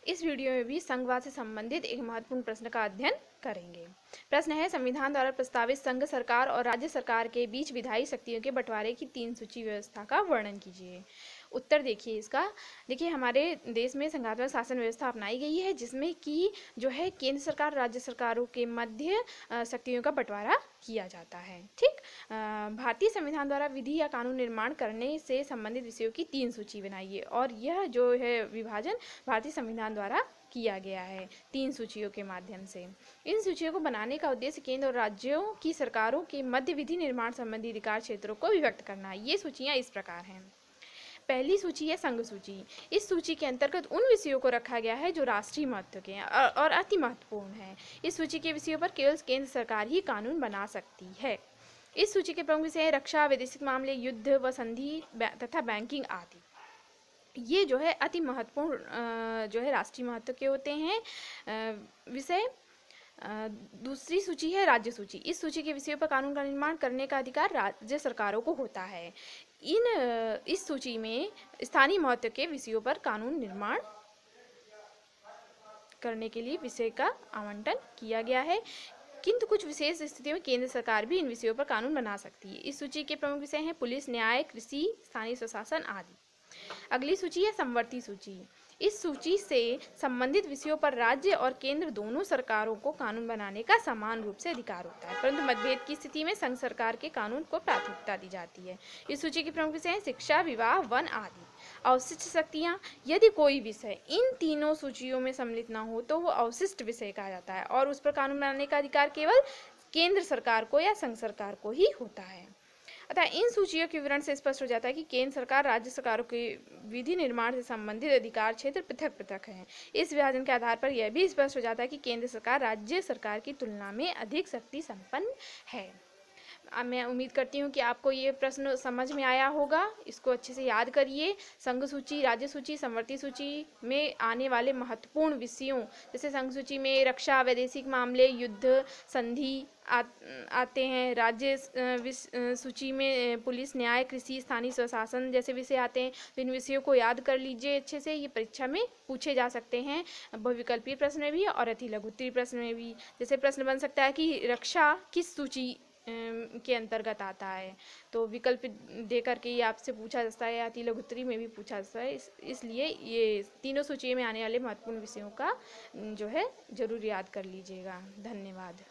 इस वीडियो में भी संघवाद से संबंधित एक महत्वपूर्ण प्रश्न का अध्ययन करेंगे। प्रश्न है, संविधान द्वारा प्रस्तावित संघ सरकार और राज्य सरकार के बीच विधायी शक्तियों के बंटवारे की 3 सूची व्यवस्था का वर्णन कीजिए। उत्तर देखिए इसका। देखिए, हमारे देश में संघात्मक शासन व्यवस्था अपनाई गई है, जिसमें कि जो है केंद्र सरकार राज्य सरकारों के मध्य शक्तियों का बंटवारा किया जाता है। ठीक। भारतीय संविधान द्वारा विधि या कानून निर्माण करने से संबंधित विषयों की 3 सूची बनाइए, और यह जो है विभाजन भारतीय संविधान द्वारा किया गया है 3 सूचियों के माध्यम से। इन सूचियों को बनाने का उद्देश्य केंद्र और राज्यों की सरकारों के मध्य विधि निर्माण संबंधी अधिकार क्षेत्रों को विभक्त करना है। ये सूचियां इस प्रकार हैं। पहली सूची है संघ सूची। इस सूची के अंतर्गत उन विषयों को रखा गया है जो राष्ट्रीय महत्व के हैं और अति महत्वपूर्ण हैं। इस सूची के विषयों पर केवल केंद्र सरकार ही कानून बना सकती है। इस सूची के प्रमुख विषय हैं रक्षा, वैदेशिक मामले, युद्ध व संधि तथा बैंकिंग आदि। ये जो है अति महत्वपूर्ण जो है राष्ट्रीय महत्व के होते हैं विषय। दूसरी सूची है राज्य सूची। इस सूची के विषयों पर कानून का निर्माण करने का अधिकार राज्य सरकारों को होता है। इस सूची में स्थानीय महत्व के विषयों पर कानून निर्माण करने के लिए विषय का आवंटन किया गया है, किंतु कुछ विशेष स्थितियों में केंद्र सरकार भी इन विषयों पर कानून बना सकती है। इस सूची के प्रमुख विषय हैं पुलिस, न्याय, कृषि, स्थानीय स्वशासन आदि। अगली सूची है समवर्ती सूची। इस सूची से संबंधित विषयों पर राज्य और केंद्र दोनों सरकारों को कानून बनाने का समान रूप से अधिकार होता है, परंतु मतभेद की स्थिति में संघ सरकार के कानून को प्राथमिकता दी जाती है। इस सूची के प्रमुख विषय हैं शिक्षा, विवाह, वन आदि। अवशिष्ट शक्तियां। यदि कोई विषय इन तीनों सूचियों में सम्मिलित न हो तो वो अवशिष्ट विषय कहा जाता है और उस पर कानून बनाने का अधिकार केवल केंद्र सरकार को या संघ सरकार को ही होता है। अतः इन सूचियों के विवरण से स्पष्ट हो जाता है कि केंद्र सरकार राज्य सरकारों के विधि निर्माण से संबंधित अधिकार क्षेत्र पृथक पृथक हैं। इस विभाजन के आधार पर यह भी स्पष्ट हो जाता है कि केंद्र सरकार राज्य सरकार की तुलना में अधिक शक्ति संपन्न है। मैं उम्मीद करती हूँ कि आपको ये प्रश्न समझ में आया होगा। इसको अच्छे से याद करिए। संघ सूची, राज्य सूची, समवर्ती सूची में आने वाले महत्वपूर्ण विषयों, जैसे संघ सूची में रक्षा, वैदेशिक मामले, युद्ध, संधि आते हैं। राज्य सूची में पुलिस, न्याय, कृषि, स्थानीय स्वशासन जैसे विषय आते हैं। तो इन विषयों को याद कर लीजिए अच्छे से। ये परीक्षा में पूछे जा सकते हैं, बहुविकल्पीय प्रश्न में भी और अति लघुत्तरीय प्रश्न में भी। जैसे प्रश्न बन सकता है कि रक्षा किस सूची के अंतर्गत आता है, तो विकल्प दे करके ये आपसे पूछा जाता है, या अति लघुत्तरीय में भी पूछा जाता है। इसलिए ये तीनों सूची में आने वाले महत्वपूर्ण विषयों का जो है जरूर याद कर लीजिएगा। धन्यवाद।